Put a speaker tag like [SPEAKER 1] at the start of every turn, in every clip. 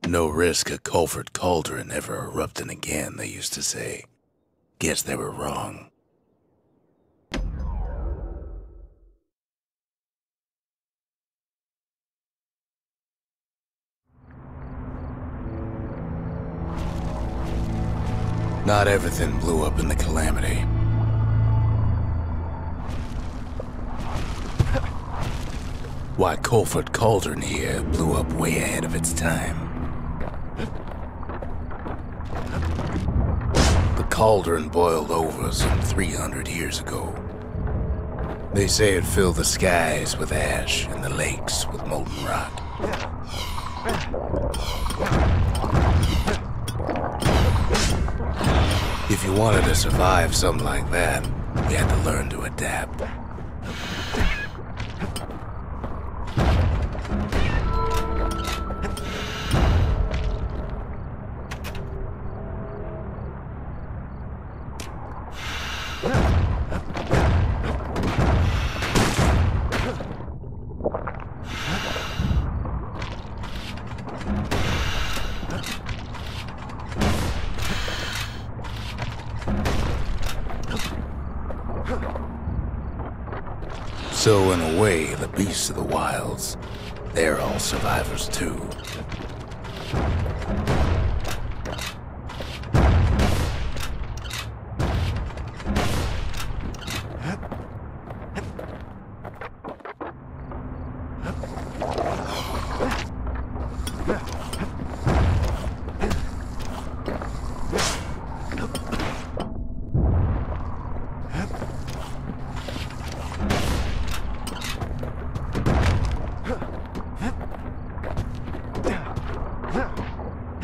[SPEAKER 1] No risk of culvert cauldron ever erupting again, they used to say. Guess they were wrong. Not everything blew up in the calamity. Why, culvert cauldron here blew up way ahead of its time. The cauldron boiled over some 300 years ago. They say it filled the skies with ash and the lakes with molten rock. If you wanted to survive something like that, you had to learn to adapt. So in a way, the beasts of the wilds, they're all survivors too.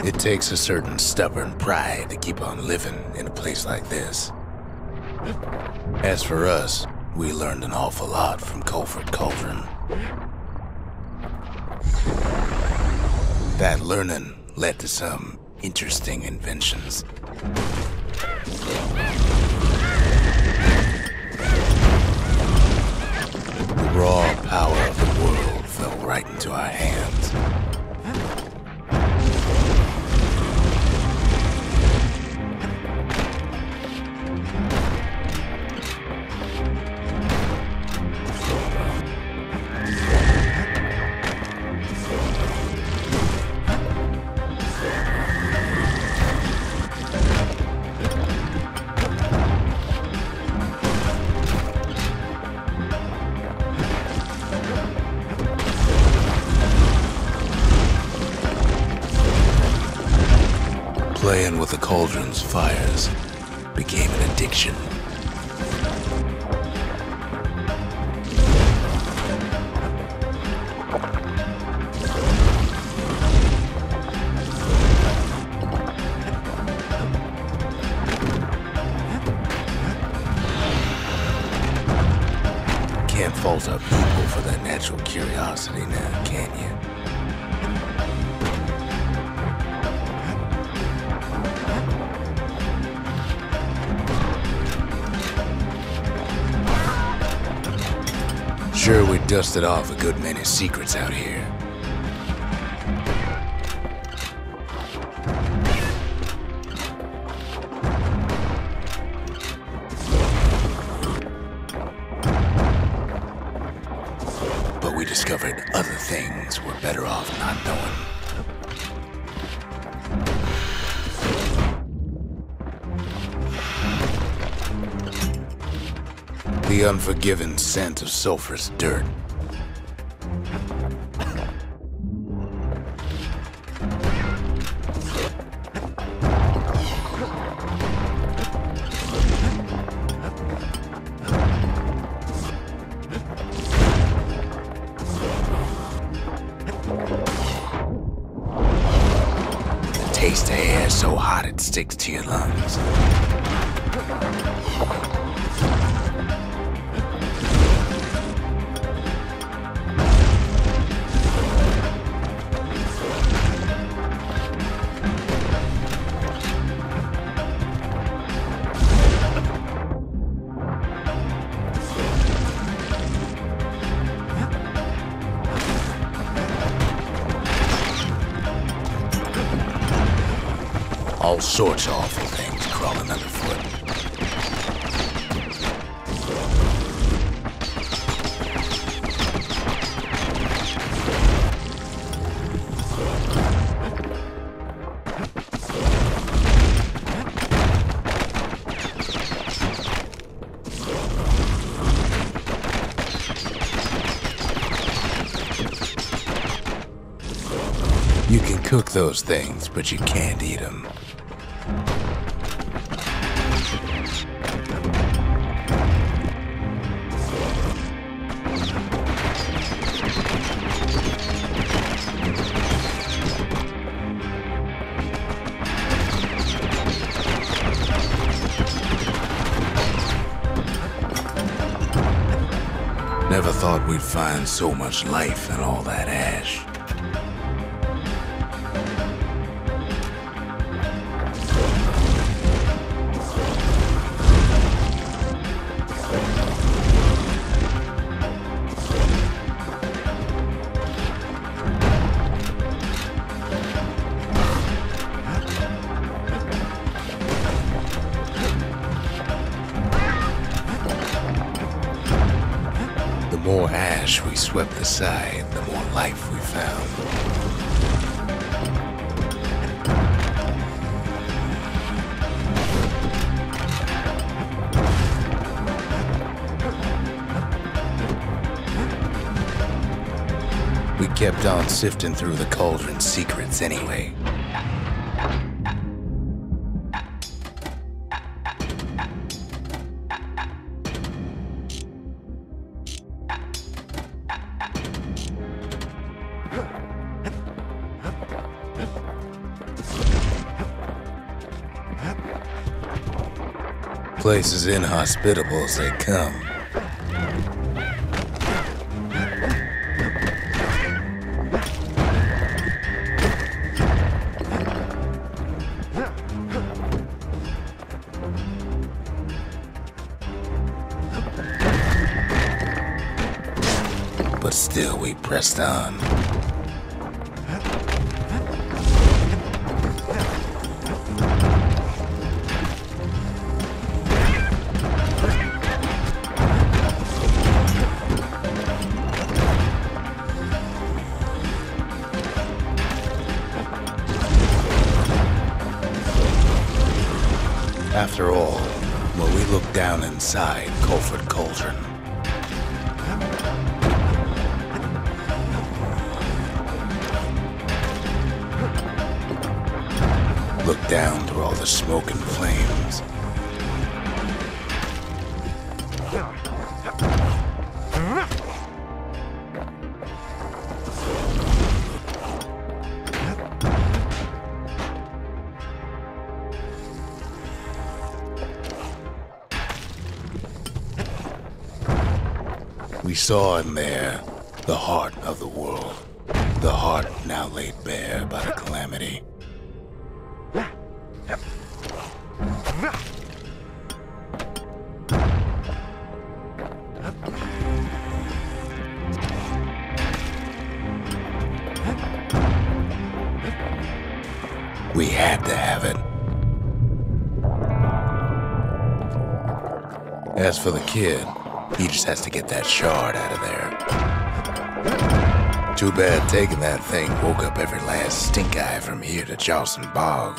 [SPEAKER 1] It takes a certain stubborn pride to keep on living in a place like this. As for us, we learned an awful lot from culvert cauldron. That learning led to some interesting inventions. The raw power of the world fell right into our hands. Playing with the cauldron's fires became an addiction. Can't fault our people for their natural curiosity now, can you? Sure, we dusted off a good many secrets out here. But we discovered other things we're better off not knowing. The unforgiving scent of sulfurous dirt. The taste of air so hot it sticks to your lungs. All sorts of awful things crawling underfoot. You can cook those things, but you can't eat them. Never thought we'd find so much life in all that ash. The more ash we swept aside, the more life we found. We kept on sifting through the cauldron's secrets anyway. Place as inhospitable as they come. But still we pressed on. After all, when we looked down inside Culford Cauldron, looked down through all the smoke and flames, we saw in there the heart of the world, the heart now laid bare by the calamity. We had to have it. As for the kid, he just has to get that shard out of there. Too bad taking that thing woke up every last stink eye from here to Charleston Bog.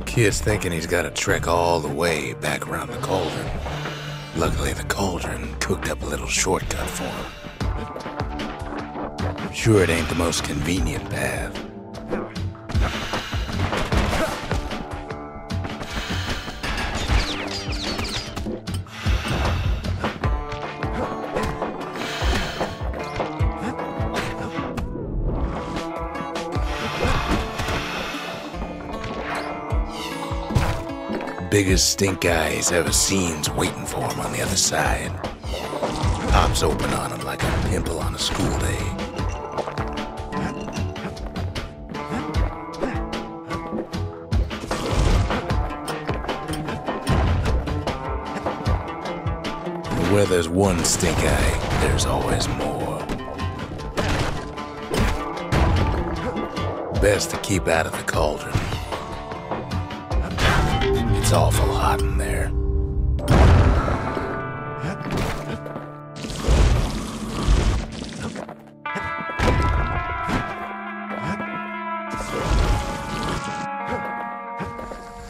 [SPEAKER 1] Kid's thinking he's got to trek all the way back around the cauldron. Luckily, the cauldron cooked up a little shortcut for him. Sure, it ain't the most convenient path. biggest stink eye he's ever seen's waiting for him on the other side. Pops open on him like a pimple on a school day. And where there's one stink eye, there's always more. Best to keep out of the cauldron. It's awful hot in there.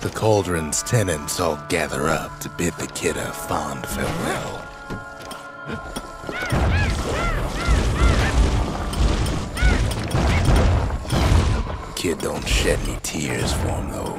[SPEAKER 1] The cauldron's tenants all gather up to bid the kid a fond farewell. Kid don't shed any tears for him though.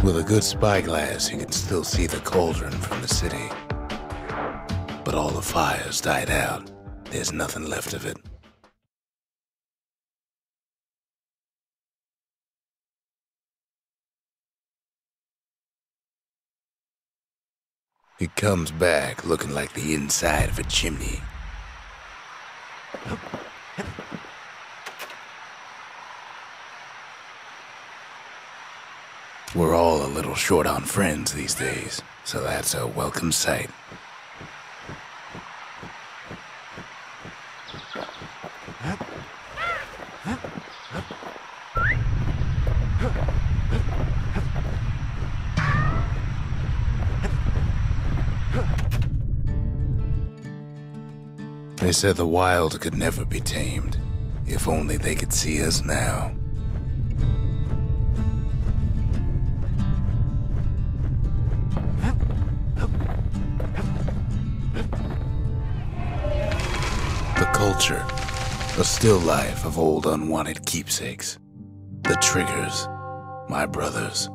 [SPEAKER 1] With a good spyglass, you can still see the cauldron from the city. But all the fires died out. There's nothing left of it. He comes back looking like the inside of a chimney. We're all a little short on friends these days, so that's a welcome sight. They said the wild could never be tamed, if only they could see us now. Culture, a still life of old unwanted keepsakes. The Triggers, my brothers,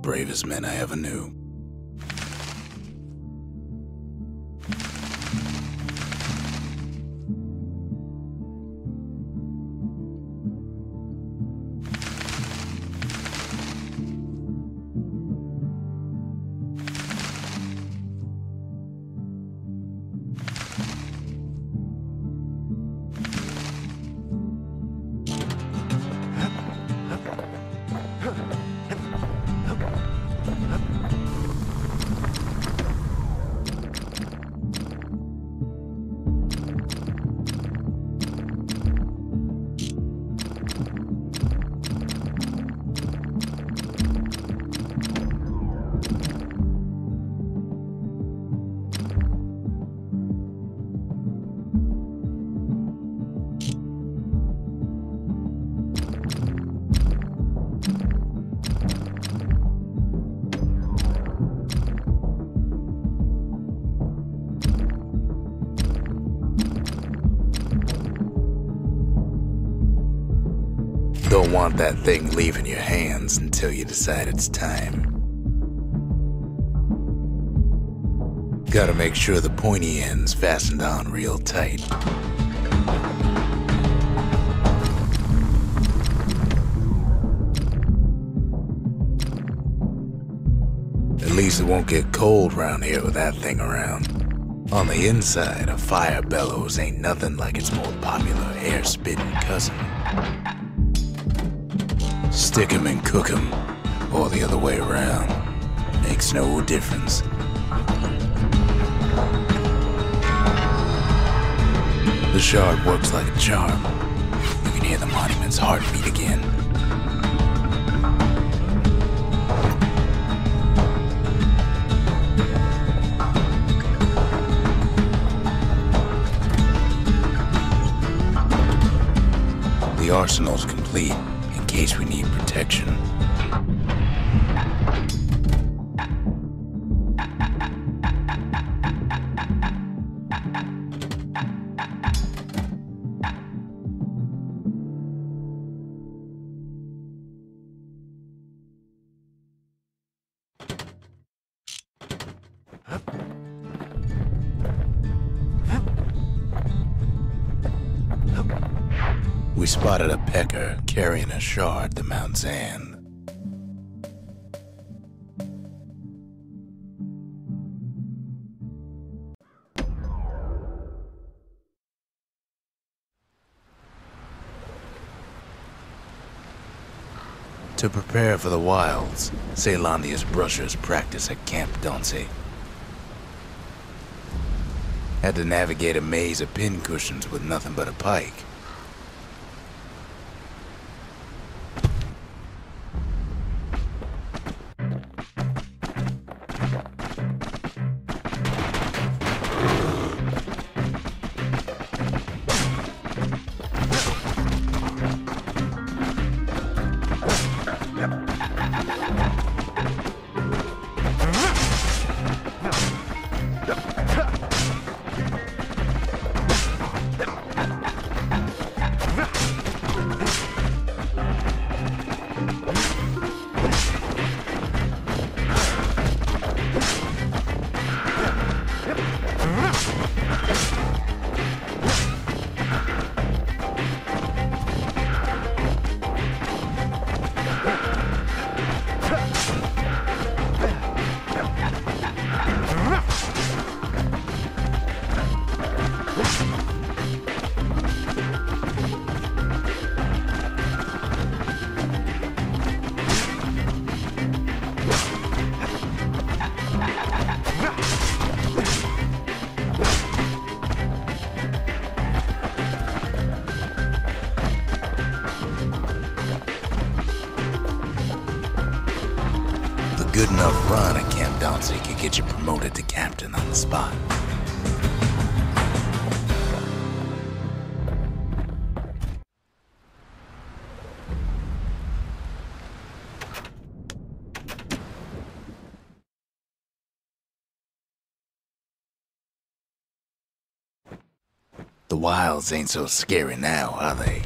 [SPEAKER 1] bravest men I ever knew. Don't want that thing leaving your hands until you decide it's time. Gotta make sure the pointy end's fastened on real tight. At least it won't get cold around here with that thing around. On the inside, a fire bellows ain't nothing like its more popular air-spitting cousin. Stick 'em and cook 'em, or the other way around. Makes no difference. The shard works like a charm. You can hear the monument's heartbeat again. The arsenal's complete. In case we need protection. we spotted a pecker carrying a shard to Mount Zan. To prepare for the wilds, Ceylondia's brushers practice at Camp Danse. Had to navigate a maze of pincushions with nothing but a pike. Good enough run at Camp Danse could get you promoted to captain on the spot. The wilds ain't so scary now, are they?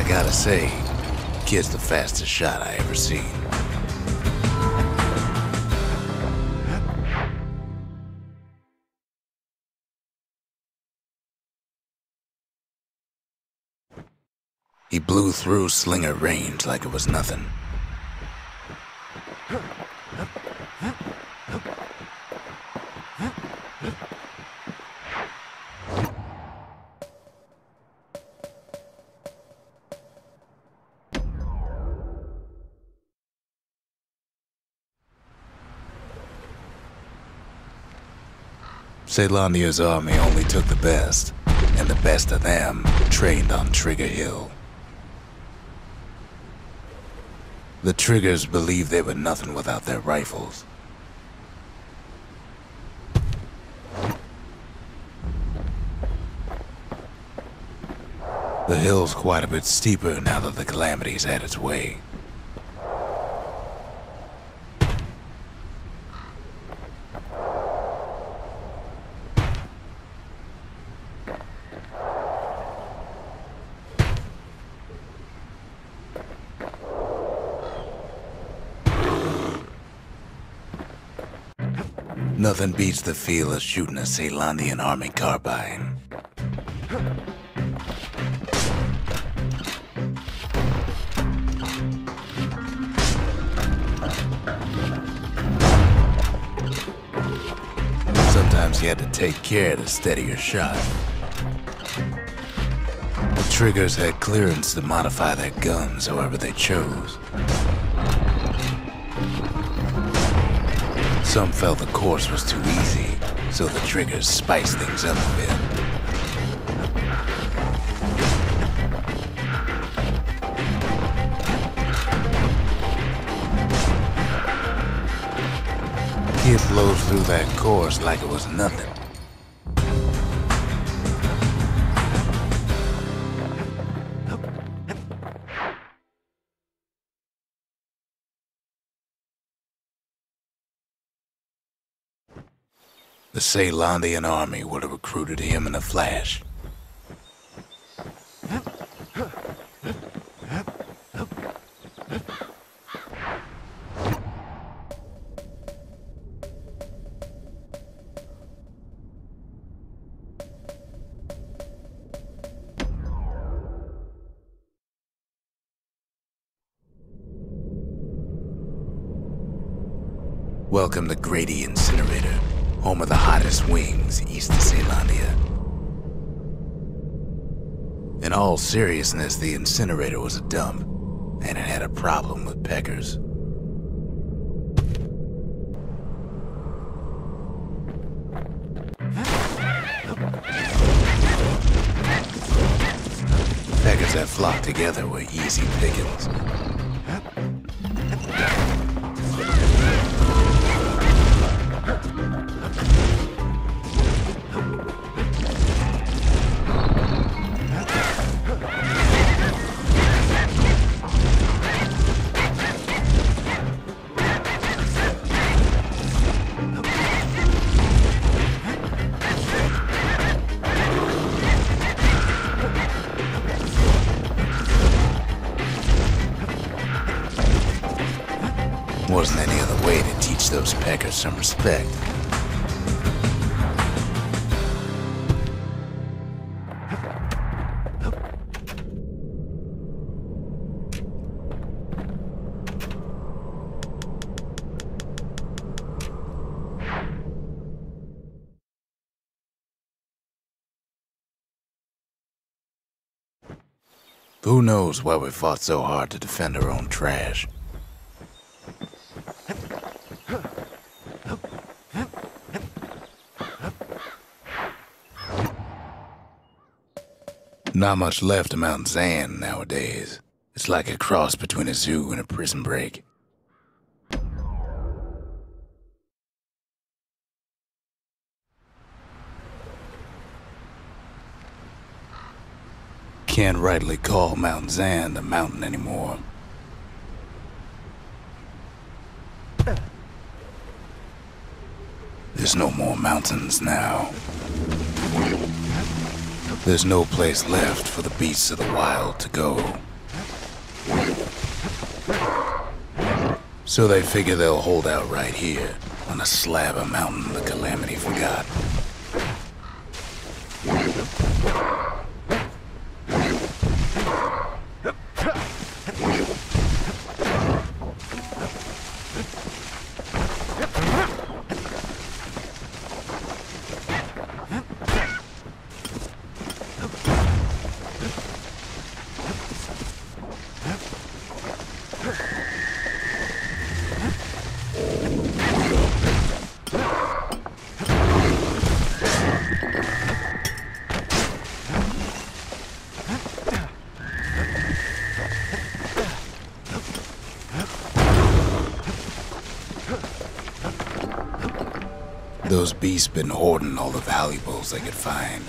[SPEAKER 1] Gotta say, kid's the fastest shot I ever seen. He blew through slinger range like it was nothing. Caelandia's army only took the best, and the best of them trained on Trigger Hill. The Triggers believed they were nothing without their rifles. The hill's quite a bit steeper now that the Calamity's had its way. Nothing beats the feel of shooting a Caelandian army carbine. Sometimes you had to take care to steady your shot. The Triggers had clearance to modify their guns however they chose. Some felt the course was too easy, so the Triggers spiced things up a bit. Kid blows through that course like it was nothing. The Caelandian army would have recruited him in a flash. Welcome to Grady Incinerator, home of the hottest wings east of Caelandia. In all seriousness, the incinerator was a dump, and it had a problem with peckers. Peckers that flocked together were easy pickings. Wasn't any other way to teach those peckers some respect. Who knows why we fought so hard to defend our own trash? Not much left of Mount Zan nowadays. It's like a cross between a zoo and a prison break. Can't rightly call Mount Zan a mountain anymore. There's no more mountains now. There's no place left for the beasts of the wild to go. So they figure they'll hold out right here, on a slab of mountain the Calamity forgot. Those beasts been hoarding all the valuables they could find.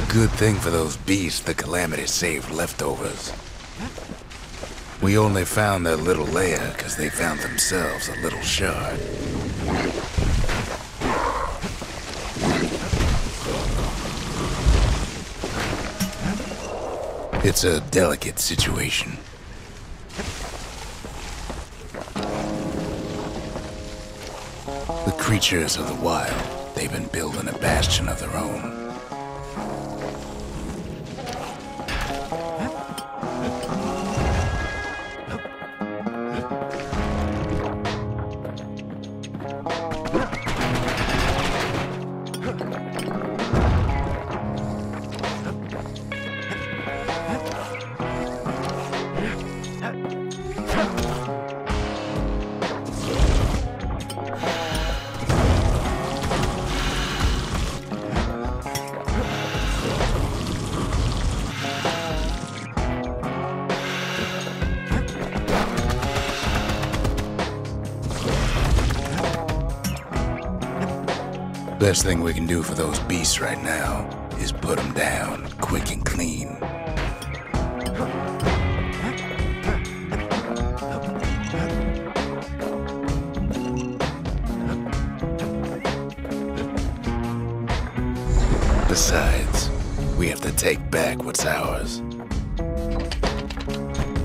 [SPEAKER 1] Good thing for those beasts the Calamity saved leftovers. We only found their little lair because they found themselves a little shard. It's a delicate situation. The creatures of the wild, they've been building a bastion of their own. Best thing we can do for those beasts right now is put them down quick and clean. Besides, we have to take back what's ours.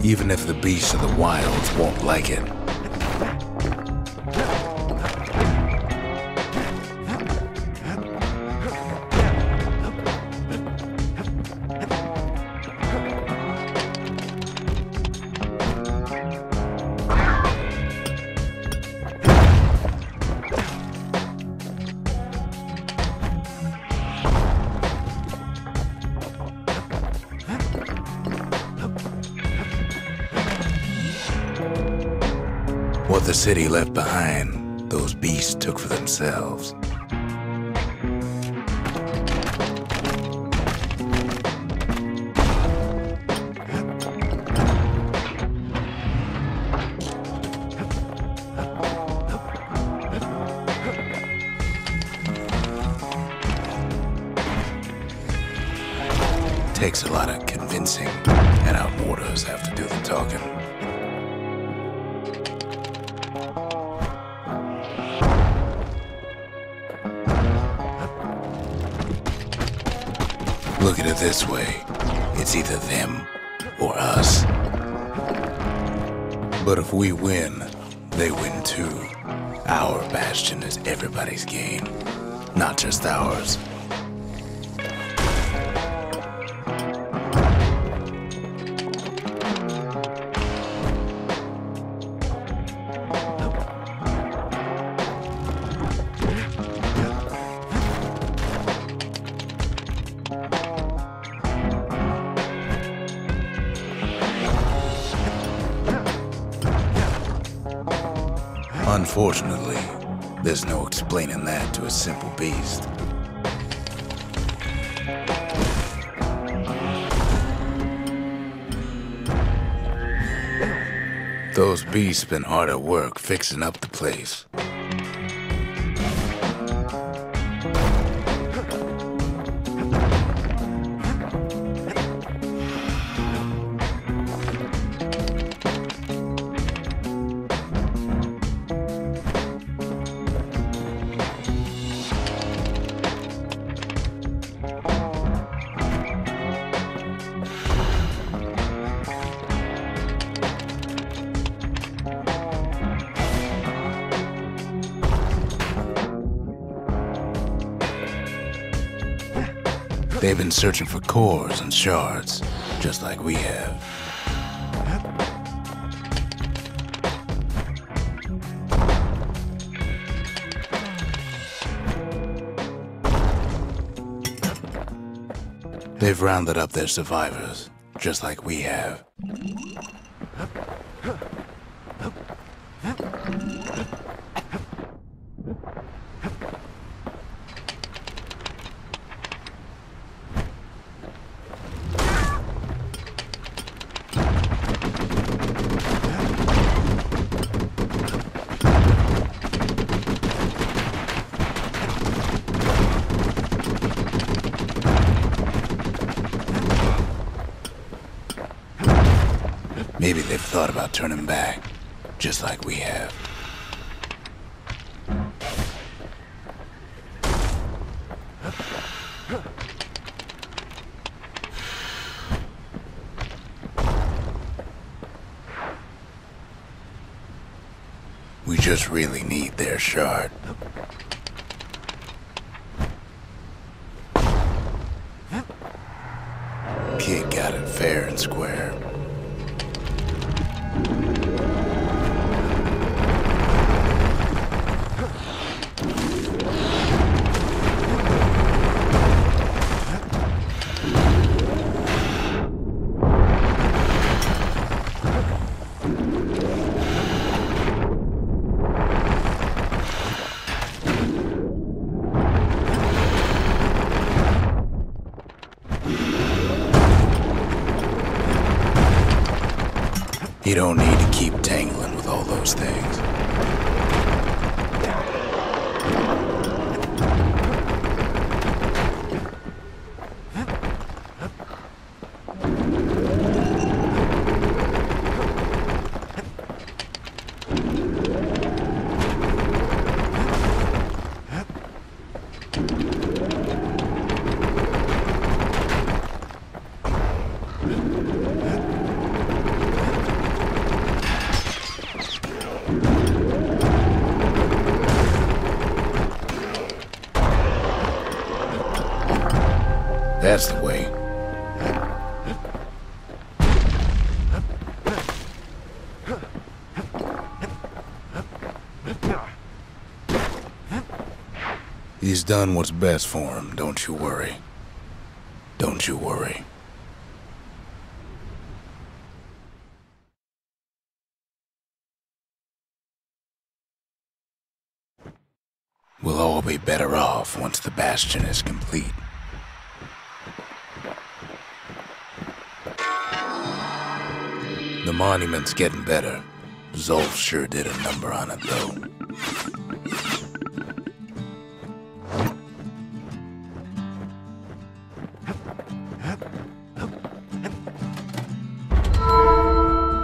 [SPEAKER 1] Even if the beasts of the wilds won't like it. What the city left behind, those beasts took for themselves. Takes a lot of convincing, and our mortars have to do the talking. Look at it this way, it's either them or us. But if we win, they win too. Our bastion is everybody's game, not just ours. Unfortunately, there's no explaining that to a simple beast. Those beasts been hard at work fixing up the place. They've been searching for cores and shards, just like we have. They've rounded up their survivors, just like we have. Maybe they've thought about turning back, just like we have. We just really need their shard. Kid got it fair and square. You don't need to keep tangling with all those things. That's the way. He's done what's best for him, don't you worry. Don't you worry. We'll all be better off once the Bastion is complete. The monument's getting better. Zolf sure did a number on it, though.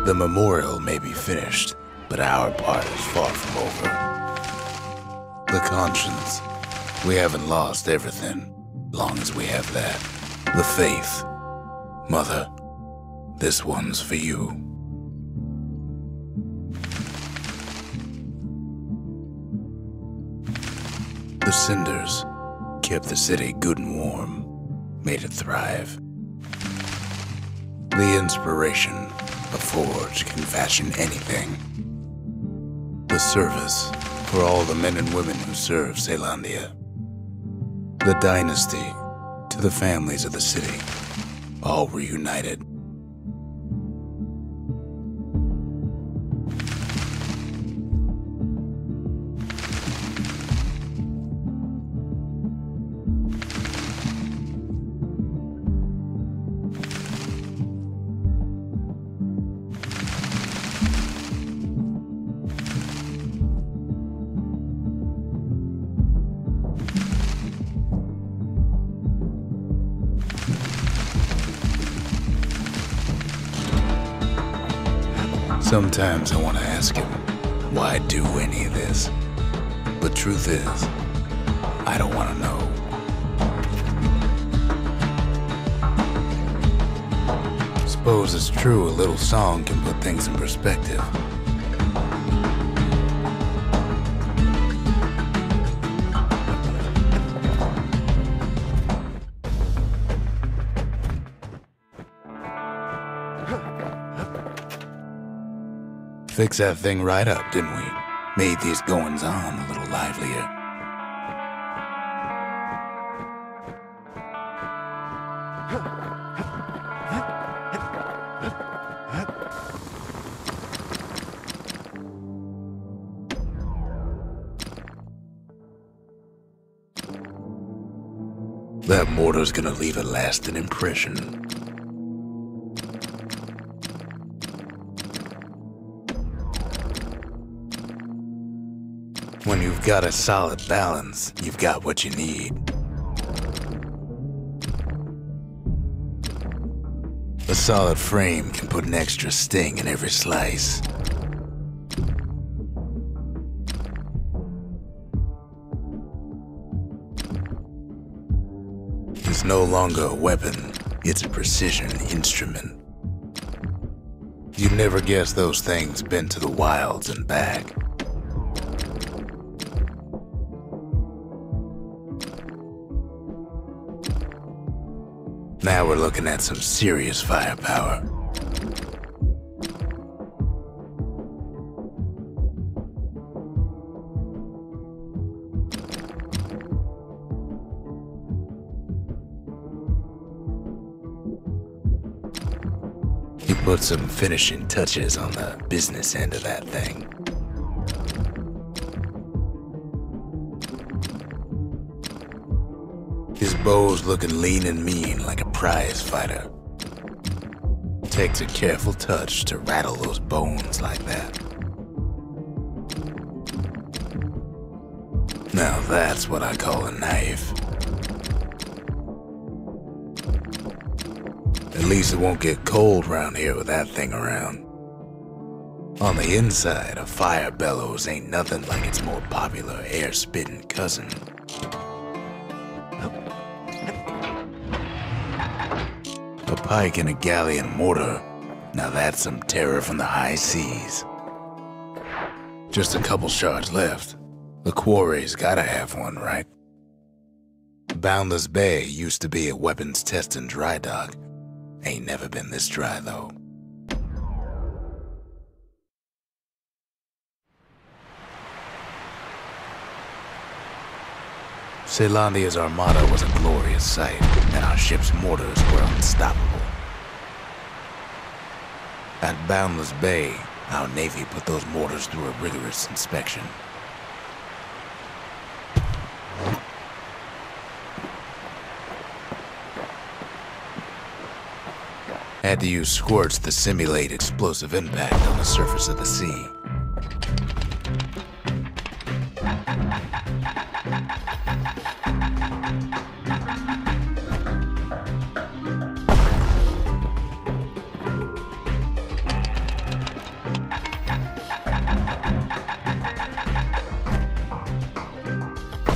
[SPEAKER 1] The memorial may be finished, but our part is far from over. The conscience. We haven't lost everything, long as we have that. The faith. Mother, this one's for you. The cinders kept the city good and warm, made it thrive. The inspiration, a forge can fashion anything. The service for all the men and women who serve Caelondia. The dynasty to the families of the city, all reunited. Sometimes I want to ask him, why do any of this? But truth is, I don't want to know. Suppose it's true a little song can put things in perspective. Fixed that thing right up, didn't we? Made these goings-on a little livelier. That mortar's gonna leave a lasting impression. When you've got a solid balance, you've got what you need. A solid frame can put an extra sting in every slice. It's no longer a weapon, it's a precision instrument. You'd never guess those things been to the wilds and back. Now we're looking at some serious firepower. You put some finishing touches on the business end of that thing. His bow's looking lean and mean like a prize fighter. Takes a careful touch to rattle those bones like that. Now that's what I call a knife. At least it won't get cold round here with that thing around. On the inside, a fire bellows ain't nothing like its more popular air-spitting cousin. A pike and a galleon mortar. Now that's some terror from the high seas. Just a couple shards left. The quarry's gotta have one, right? Boundless Bay used to be a weapons test and dry dock. Ain't never been this dry, though. Caelondia's armada was a glorious sight, and our ship's mortars were unstoppable. At Boundless Bay, our Navy put those mortars through a rigorous inspection. Had to use squirts to simulate explosive impact on the surface of the sea.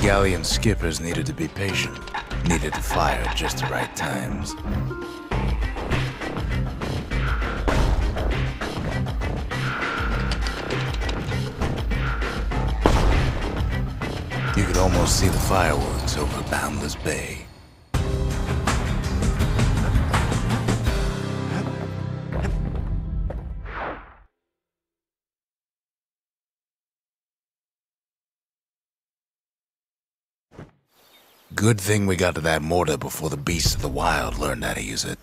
[SPEAKER 1] Galleon skippers needed to be patient, needed to fire at just the right times. You could almost see the fireworks over Boundless Bay. Good thing we got to that mortar before the beasts of the wild learned how to use it.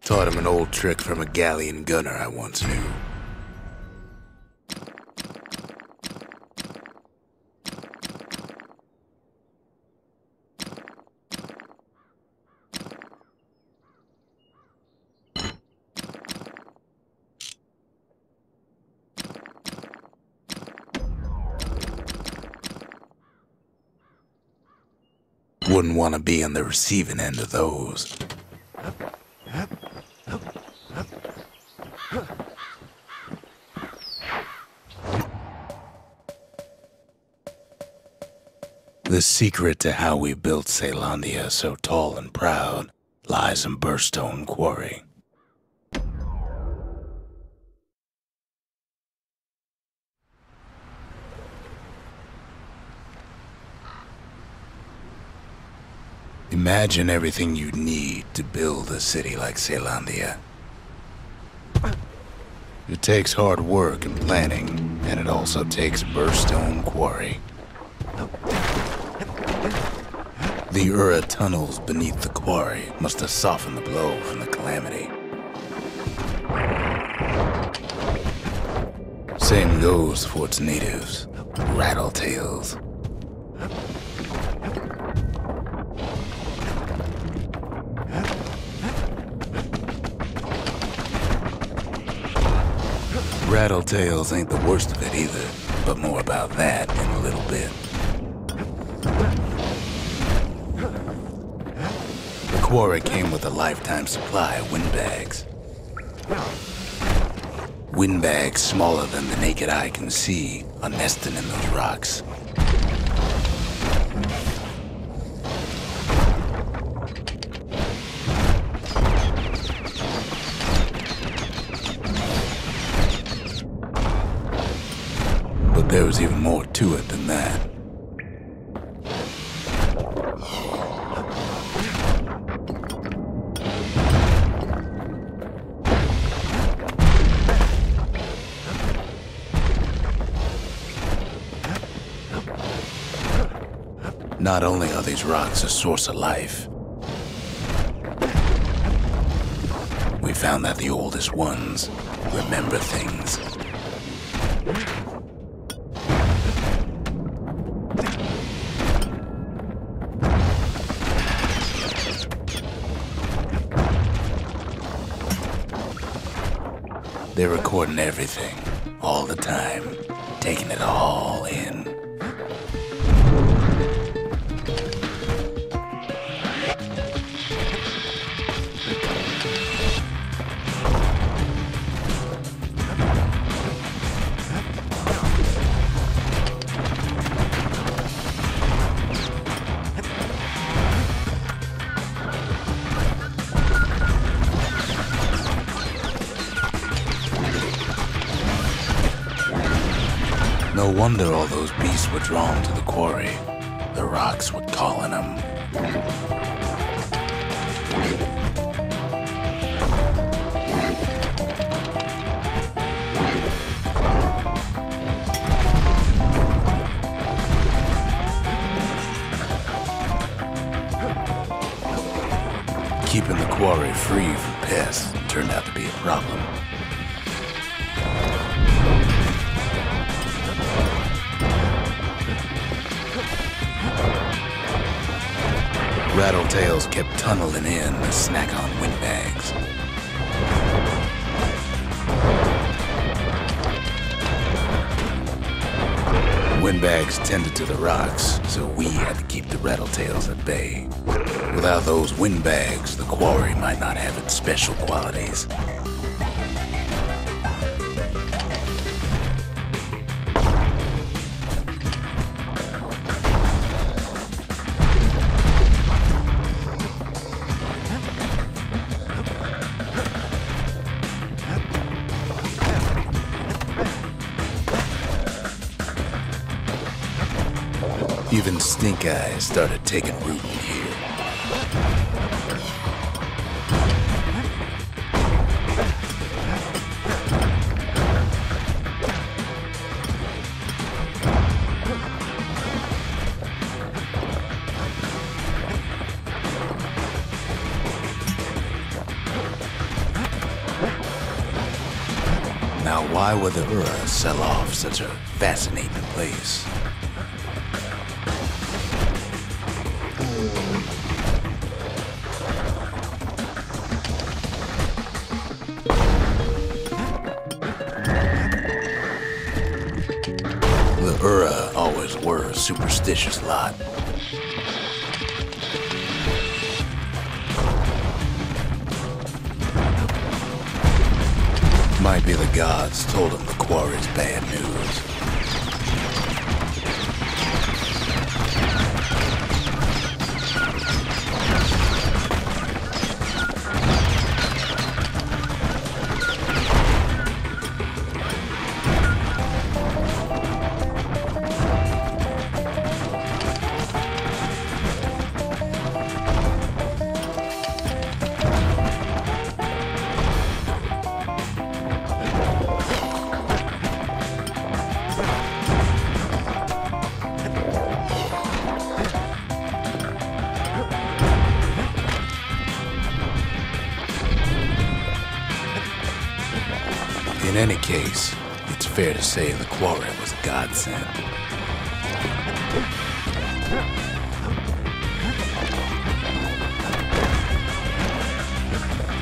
[SPEAKER 1] Taught him an old trick from a galleon gunner I once knew. Wouldn't want to be on the receiving end of those. The secret to how we built Caelondia so tall and proud lies in Burstone Quarry. Imagine everything you'd need to build a city like Zealandia. It takes hard work and planning, and it also takes a burstone quarry. The Ura tunnels beneath the quarry must have softened the blow from the calamity. Same goes for its natives, rattletails. Rattletails ain't the worst of it either, but more about that in a little bit. The quarry came with a lifetime supply of windbags. Windbags smaller than the naked eye can see are nesting in those rocks. But there was even more to it than that. Not only are these rocks a source of life, we found that the oldest ones remember things. They're recording everything, all the time, taking it all in. No wonder all those beasts were drawn to the quarry. The rocks were calling them. Keeping the quarry free from pests turned out to be a problem. Rattletails kept tunneling in to snack on windbags. Windbags tended to the rocks, so we had to keep the rattletails at bay. Without those windbags, the quarry might not have its special qualities. Even stink eyes started taking root in here. Now, why would the Ura sell off such a fascinating place? The Ura always were a superstitious lot. Might be the gods told him the quarry's bad news. In any case, it's fair to say the quarry was a godsend.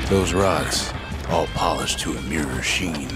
[SPEAKER 1] Those rocks, all polished to a mirror sheen.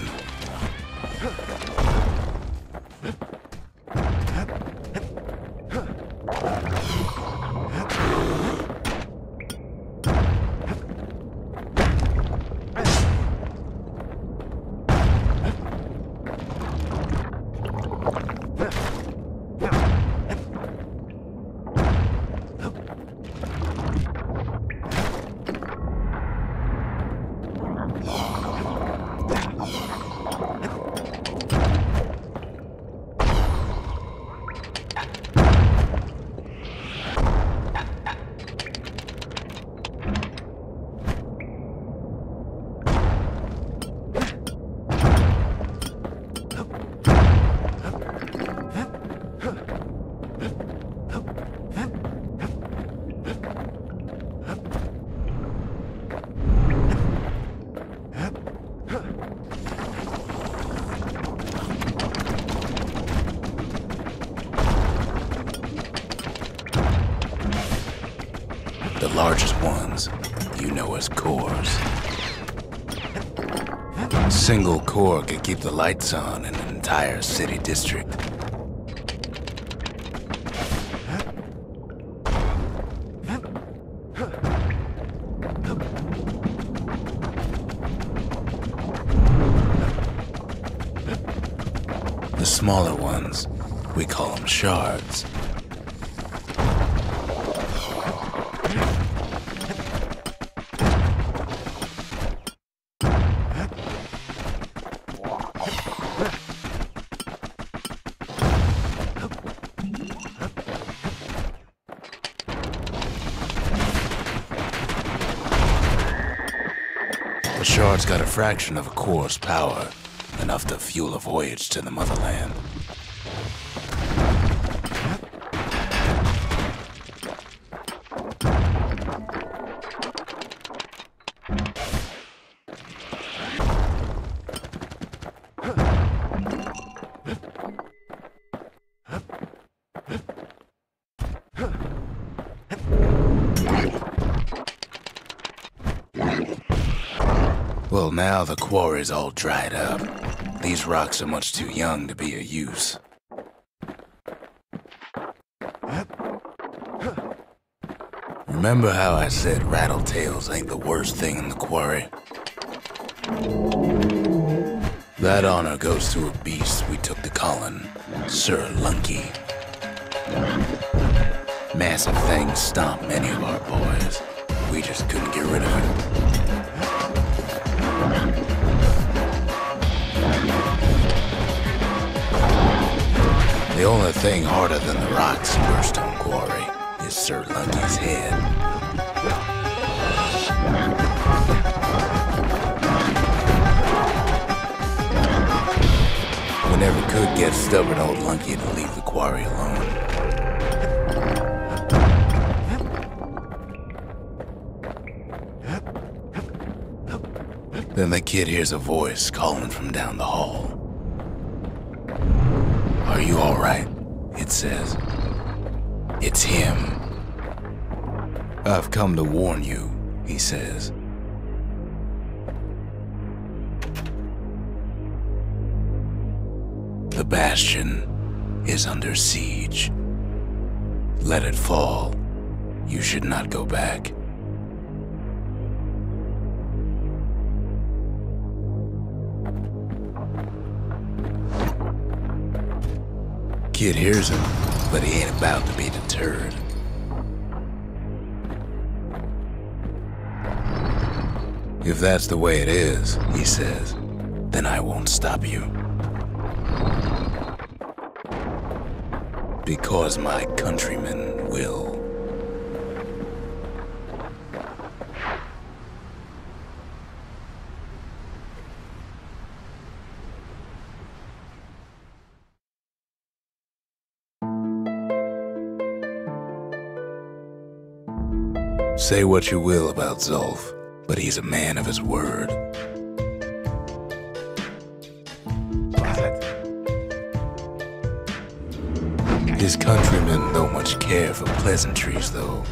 [SPEAKER 1] The largest ones, you know as cores. A single core could keep the lights on in an entire city district. The smaller ones, we call them shards. A shard's got a fraction of a core's power, enough to fuel a voyage to the motherland. Well, now the quarry's all dried up. These rocks are much too young to be of use. Remember how I said rattletails ain't the worst thing in the quarry? That honor goes to a beast we took to Colin, Sir Lunky. Massive things stomped many of our boys. We just couldn't get rid of it. The only thing harder than the rocks in Burstone Quarry is Sir Lunky's head. We never could get stubborn old Lunky to leave the quarry alone. Then the kid hears a voice calling from down the hall. "Are you all right?" it says. "It's him." "I've come to warn you," he says. "The Bastion is under siege. Let it fall. You should not go back." Kid hears him, but he ain't about to be deterred. "If that's the way it is," he says, "then I won't stop you. Because my countrymen will." Say what you will about Zulf, but he's a man of his word. His countrymen don't much care for pleasantries, though.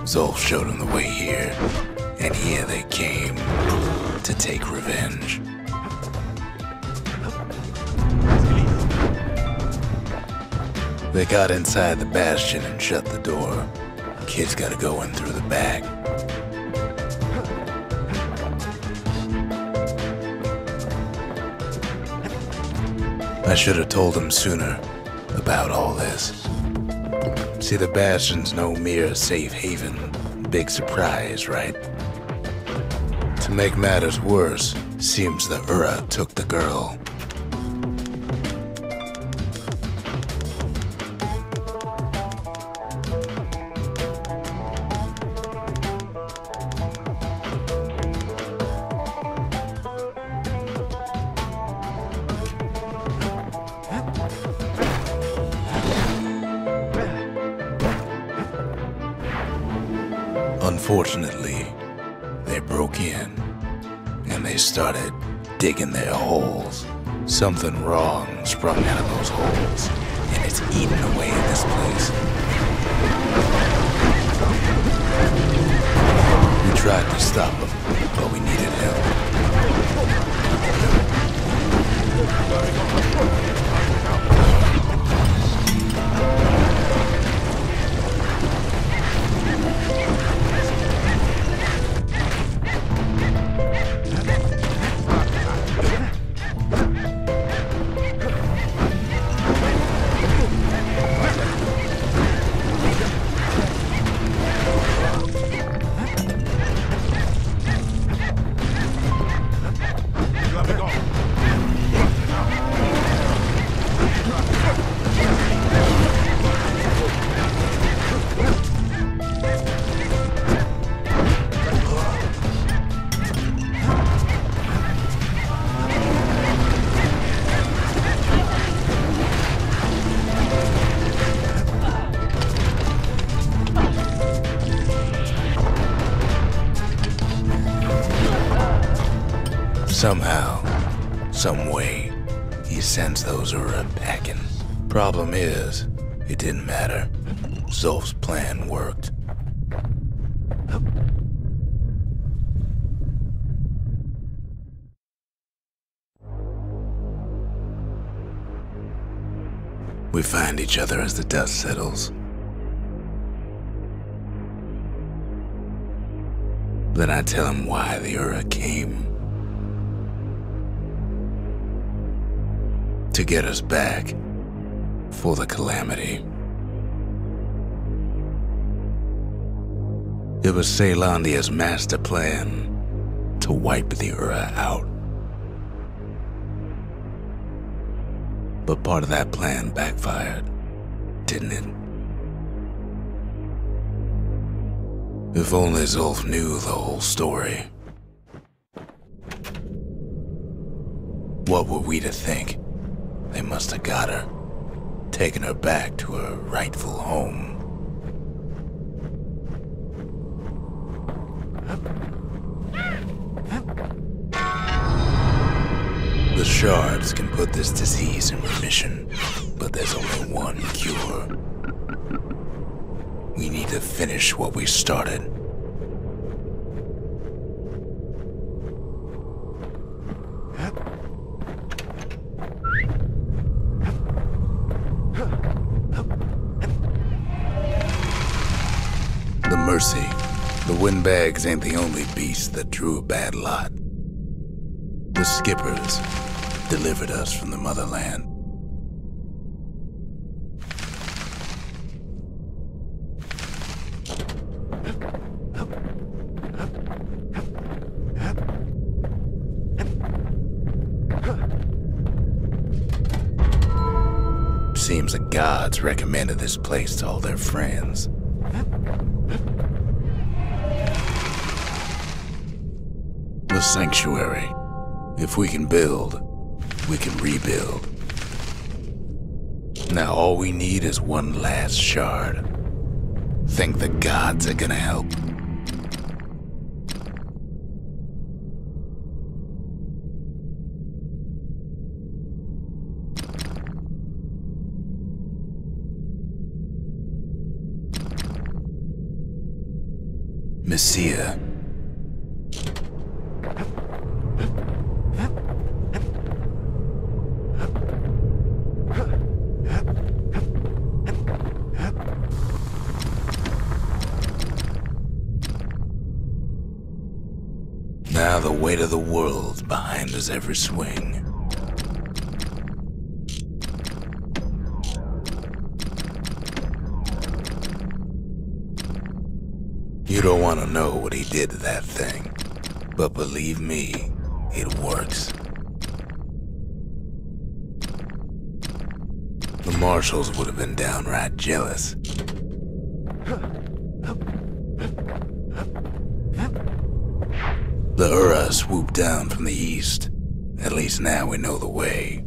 [SPEAKER 1] Zolf showed him the way here, and here they came to take revenge. They got inside the Bastion and shut the door. Kid's gotta go in through the back. I should have told him sooner about all this. See, the Bastion's no mere safe haven. Big surprise, right? To make matters worse, seems the Ura took the girl. Unfortunately, they broke in, and they started digging their holes. Something wrong sprung out of those holes, and it's eating away at this place. We tried to stop them, but we needed help. Somehow, some way, he sends those Ura packing. Problem is, it didn't matter. Zolf's plan worked. We find each other as the dust settles. Then I tell him why the Ura came. To get us back for the calamity. It was Caelondia's master plan to wipe the Ura out. But part of that plan backfired, didn't it? If only Zolf knew the whole story. What were we to think? They must have got her, taken her back to her rightful home. The shards can put this disease in remission, but there's only one cure. We need to finish what we started. Mercy, the windbags ain't the only beast that drew a bad lot. The skippers delivered us from the motherland. Seems the gods recommended this place to all their friends. The sanctuary. If we can build, we can rebuild. Now all we need is one last shard. Think the gods are gonna help? Messiah. Now the weight of the world's behind us every swing. You don't want to know what he did to that thing, but believe me, it works. The marshals would have been downright jealous. The Ura swooped down from the east. At least now we know the way.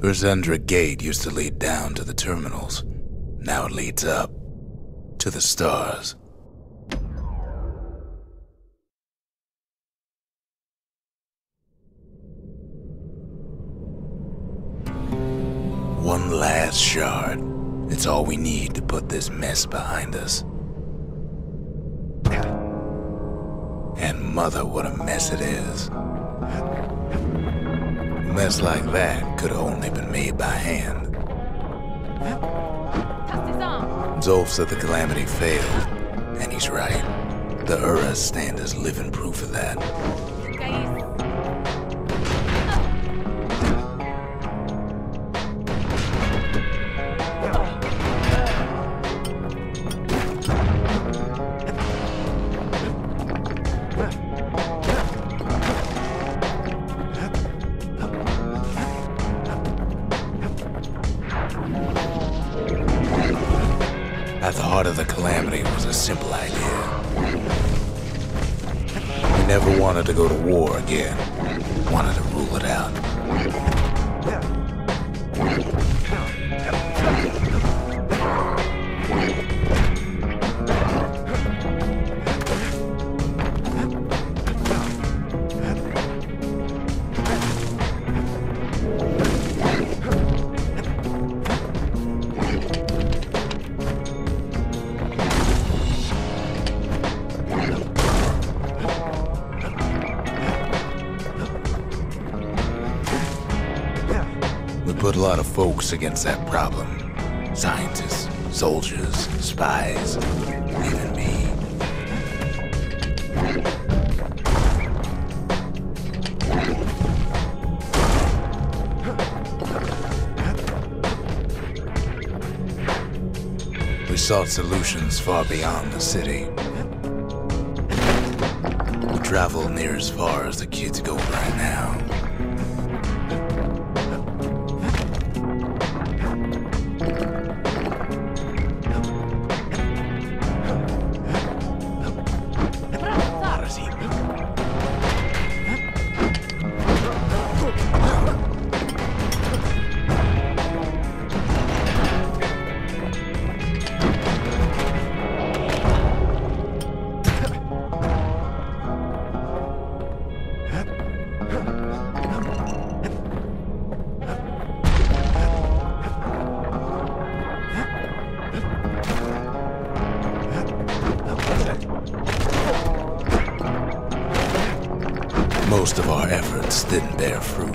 [SPEAKER 1] Urzendra Gate used to lead down to the terminals. Now it leads up to the stars. One last shard. It's all we need to put this mess behind us. And mother, what a mess it is. A mess like that could have only been made by hand. Zolf said the calamity failed, and he's right. The Uras stand as living proof of that. At the heart of the calamity was a simple idea. We never wanted to go to war again. Wanted to rule it out. Put a lot of folks against that problem. Scientists, soldiers, spies, even me. We sought solutions far beyond the city. We travel near as far as the kids go right now. Most of our efforts didn't bear fruit.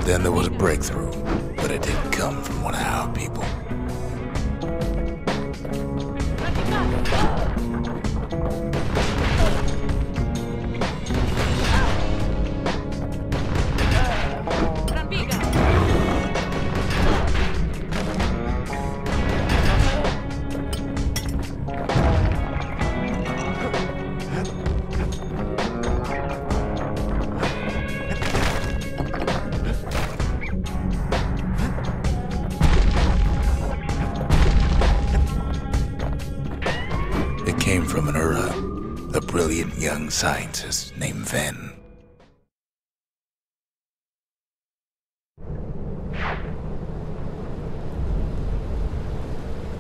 [SPEAKER 1] Then there was a breakthrough, but it didn't come from one of our people. Came from an a brilliant young scientist named Ven.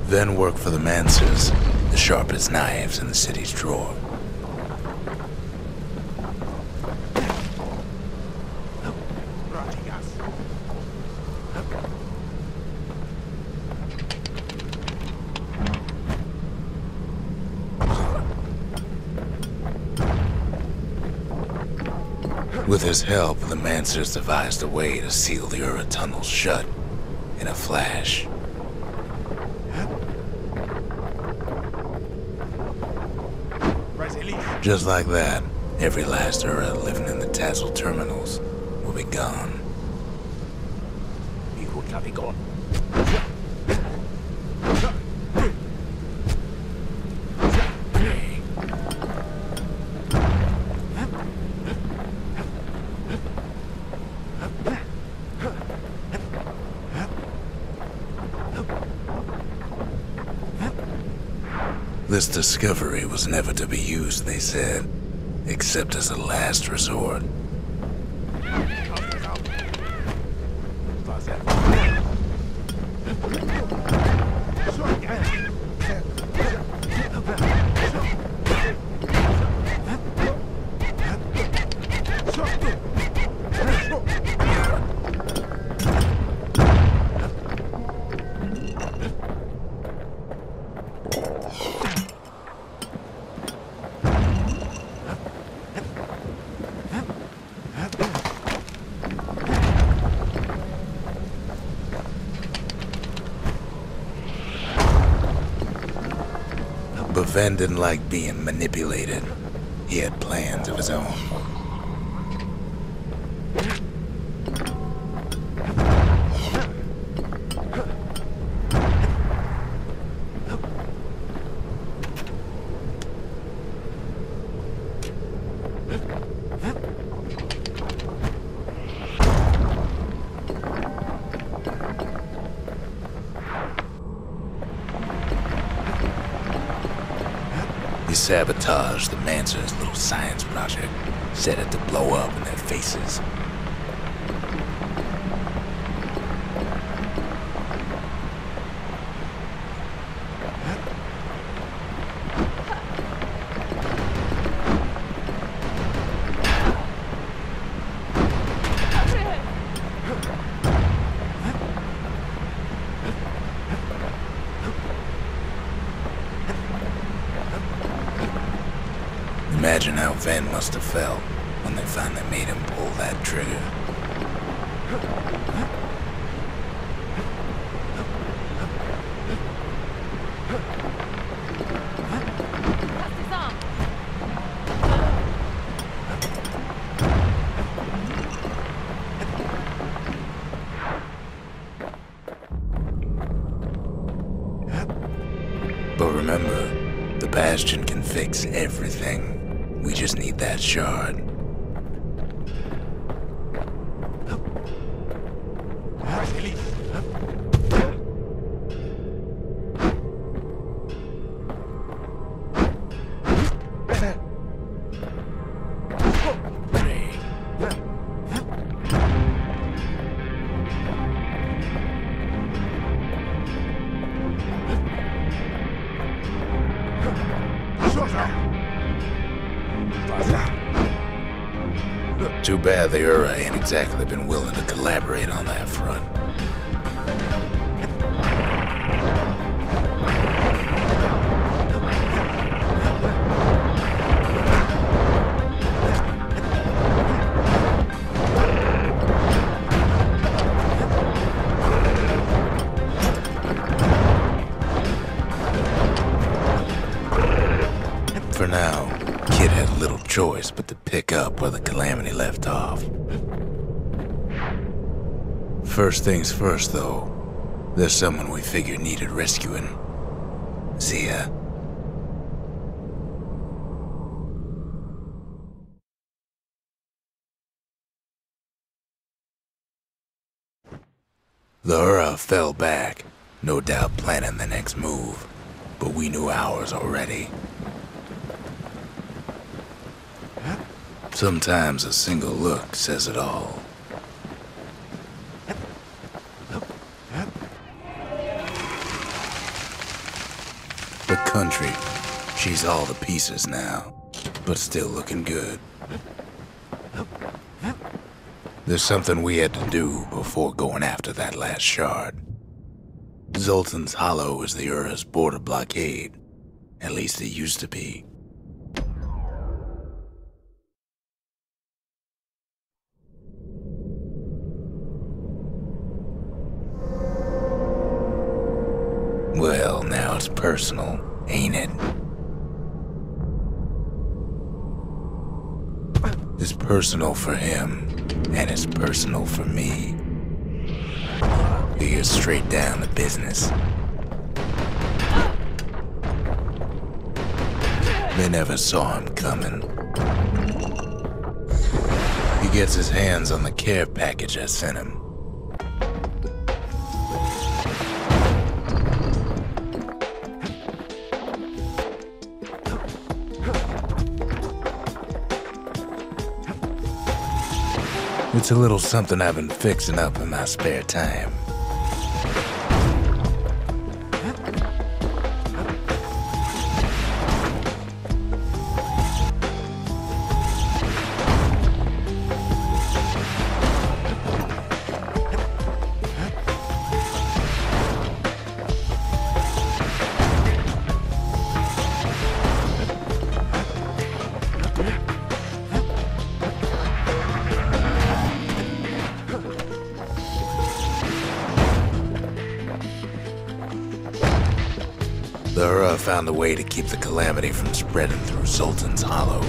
[SPEAKER 1] Ven worked for the Mancers, the sharpest knives in the city's drawer. With his help, the Mancers devised a way to seal the Ura tunnels shut in a flash. Just like that, every last Ura living in the Tassel terminals will be gone. This discovery was never to be used, they said, except as a last resort. But Ven didn't like being manipulated. He had plans of his own. He sabotaged the Mancers' little science project, set it to blow up in their faces. Imagine how Ven must have felt when they finally made him pull that trigger. But remember, the Bastion can fix everything. We just need that shard. Too bad the Ura ain't exactly been willing to collaborate on that front. choice but to pick up where the calamity left off. First things first, though. There's someone we figured needed rescuing. Zia. The Ura fell back, no doubt planning the next move, but we knew ours already. Sometimes a single look says it all. The country, she's all the pieces now, but still looking good. There's something we had to do before going after that last shard. Zoltan's Hollow is the Ura's border blockade. At least it used to be. Well, now it's personal, ain't it? It's personal for him, and it's personal for me. We get straight down to business. They never saw him coming. He gets his hands on the care package I sent him. It's a little something I've been fixing up in my spare time. The Ura found a way to keep the calamity from spreading through Zoltan's Hollow.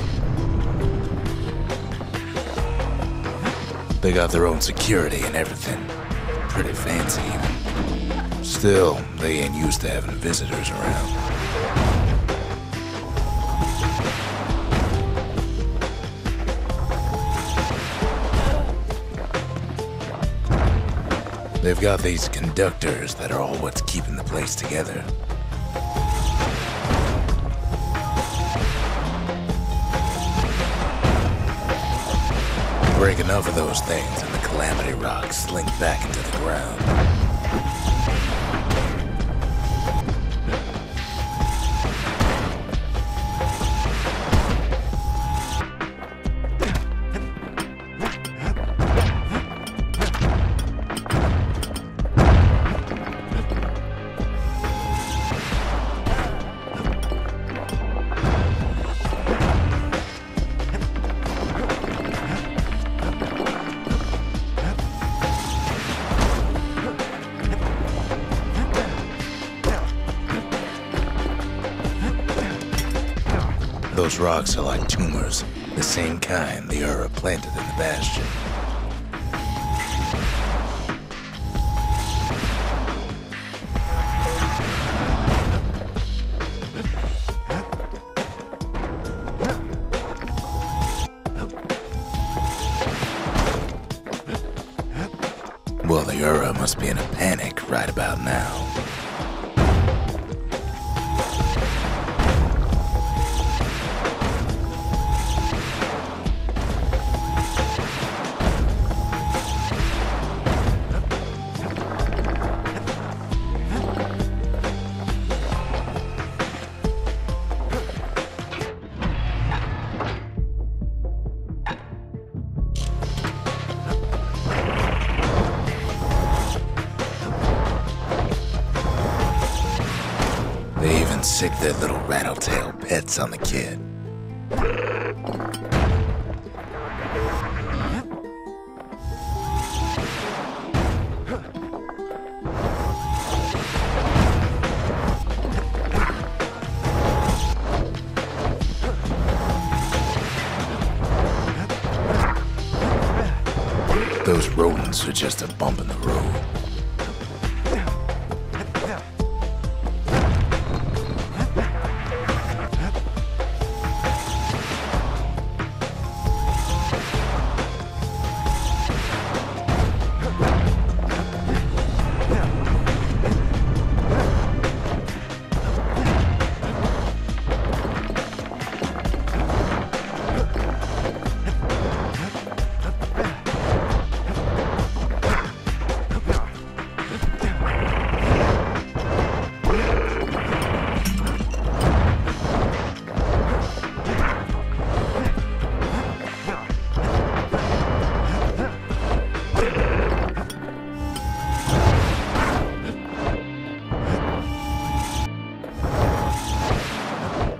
[SPEAKER 1] They got their own security and everything. Pretty fancy even. Still, they ain't used to having visitors around. They've got these conductors that are all what's keeping the place together. Break enough of those things and the calamity rocks slink back into the ground. Those rocks are like tumors, the same kind the Ura planted in the Bastion. Well, the Ura must be in a panic right about now. They even sick their little rattletail pets on the kid. Those rodents are just a bump in the road.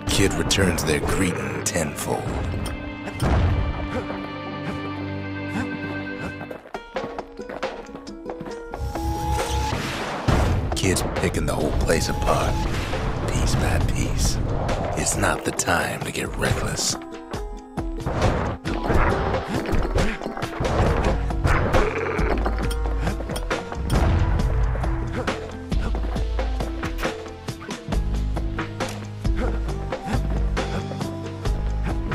[SPEAKER 1] Kid returns their greeting tenfold. Kid's picking the whole place apart, piece by piece. It's not the time to get reckless.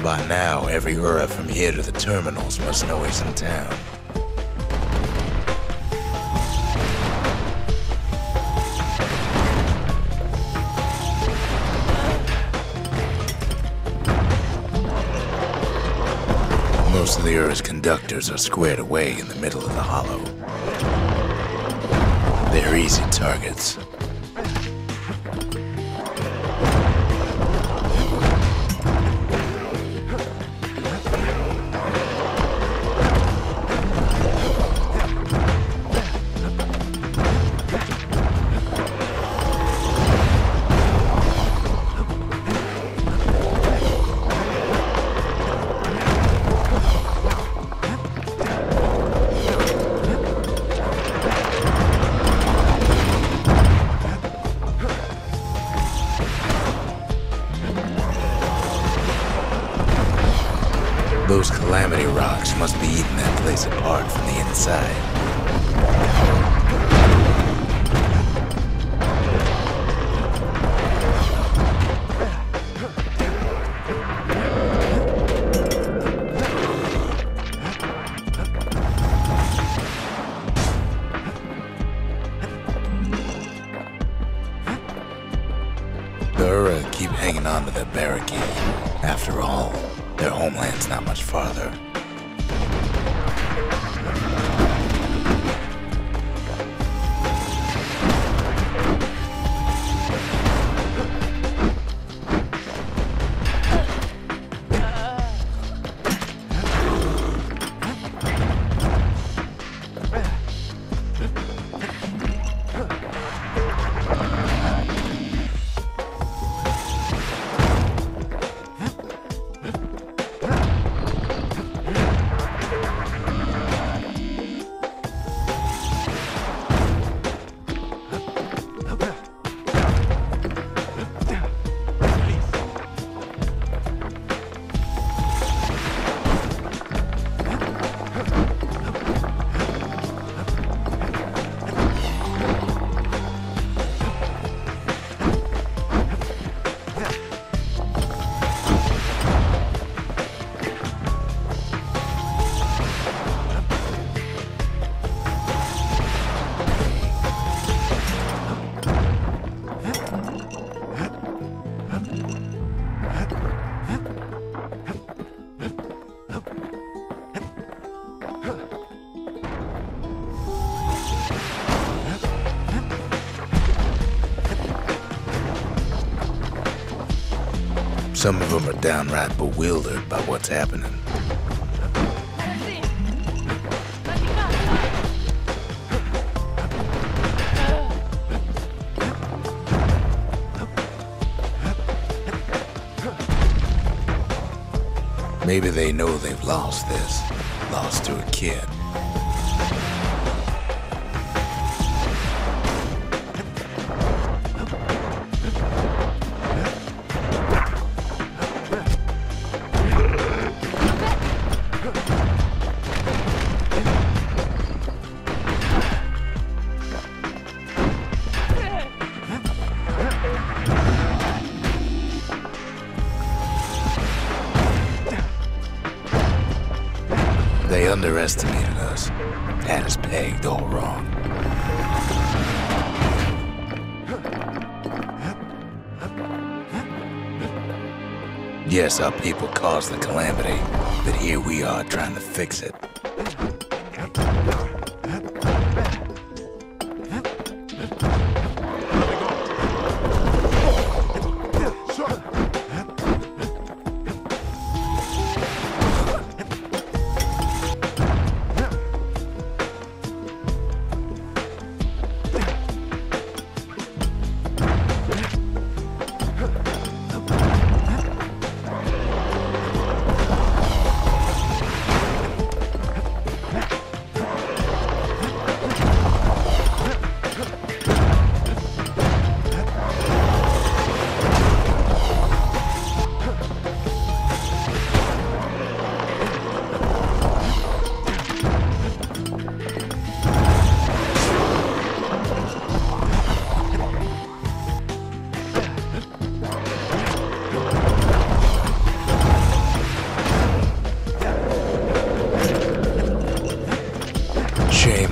[SPEAKER 1] By now, every Ura from here to the terminals must know he's in town. Most of the Ura's conductors are squared away in the middle of the hollow. They're easy targets. Those calamity rocks must be eating that place apart from the inside. The Ura keep hanging on to that barricade. After all, their homeland's not much farther. Some of them are downright bewildered by what's happening. Maybe they know they've lost this, lost to a kid. They underestimated us. Had us pegged all wrong. Yes, our people caused the calamity, but here we are trying to fix it.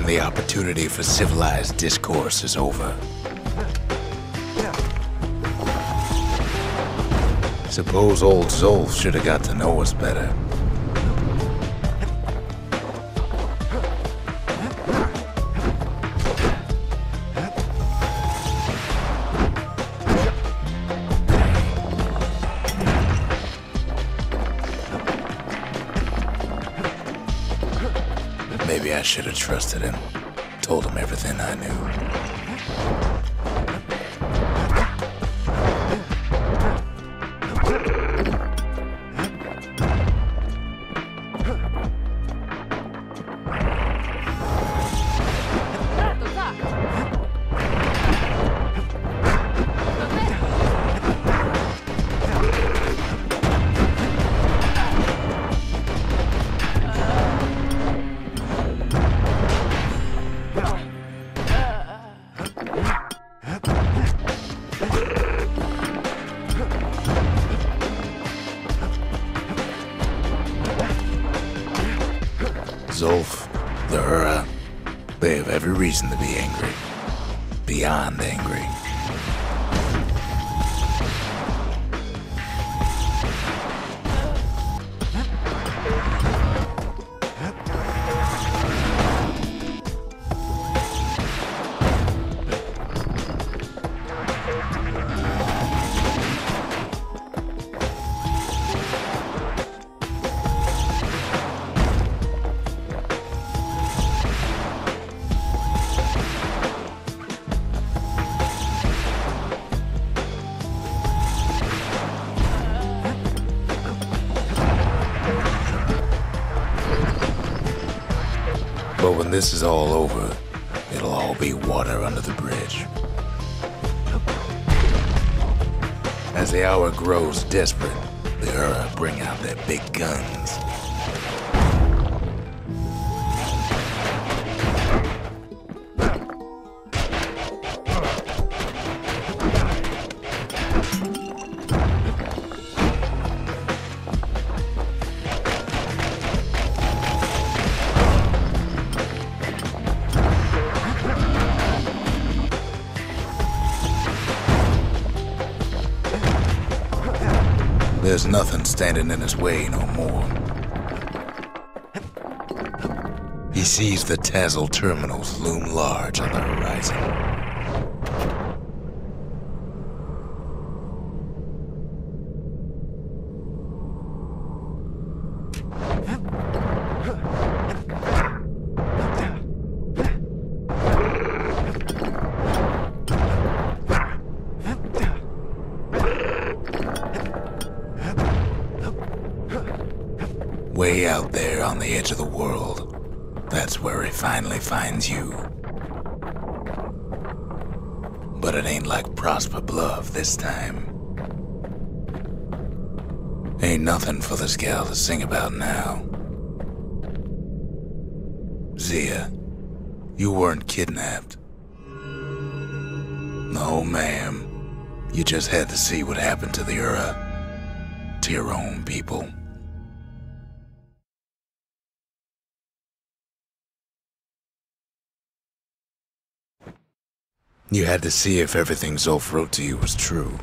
[SPEAKER 1] The opportunity for civilized discourse is over. Suppose old Zolf should have got to know us better. Maybe I should have trusted him. Told him everything I knew. Zolf, the Ura, they have every reason to be angry. Beyond angry. But when this is all over, it'll all be water under the bridge. As the hour grows desperate, the Ura bring out their big guns. There's nothing standing in his way no more. He sees the Tazzle terminals loom large on the horizon. Way out there on the edge of the world, that's where he finally finds you. But it ain't like Prosper Bluff this time. Ain't nothing for this gal to sing about now. Zia, you weren't kidnapped. No, ma'am. You just had to see what happened to the Ura, to your own people. You had to see if everything Zolf wrote to you was true.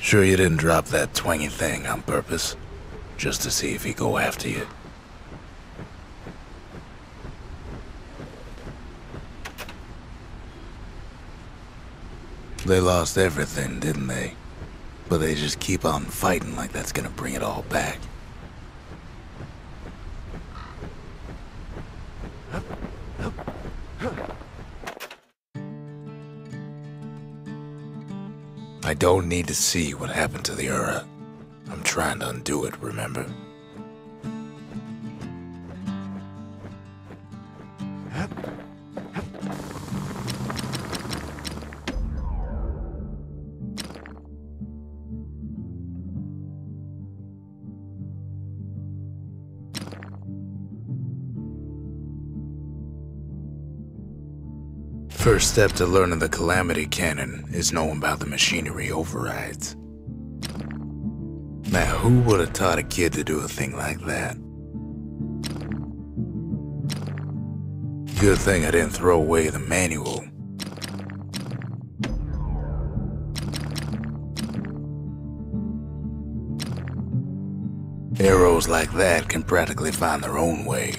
[SPEAKER 1] Sure you didn't drop that twangy thing on purpose? Just to see if he'd go after you? They lost everything, didn't they? But they just keep on fighting like that's gonna bring it all back. I don't need to see what happened to the Ura. I'm trying to undo it, remember? First step to learning the Calamity Cannon is knowing about the machinery overrides. Now, who would have taught a kid to do a thing like that? Good thing I didn't throw away the manual. Arrows like that can practically find their own way.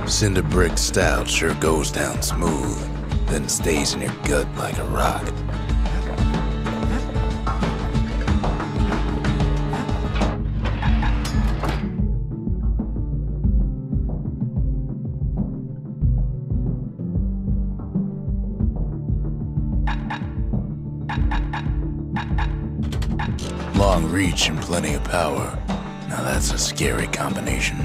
[SPEAKER 1] Cinder brick stout sure goes down smooth, then stays in your gut like a rock. Long reach and plenty of power. Now that's a scary combination.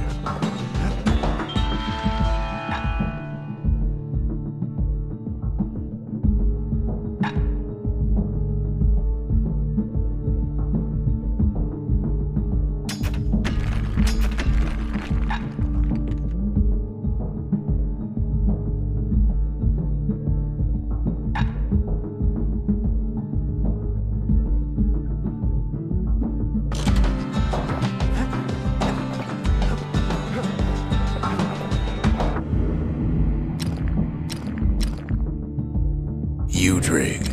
[SPEAKER 1] Udrig.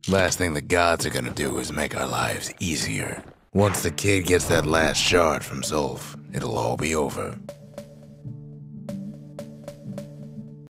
[SPEAKER 1] Last thing the gods are gonna do is make our lives easier. Once the kid gets that last shard from Zolf, it'll all be over.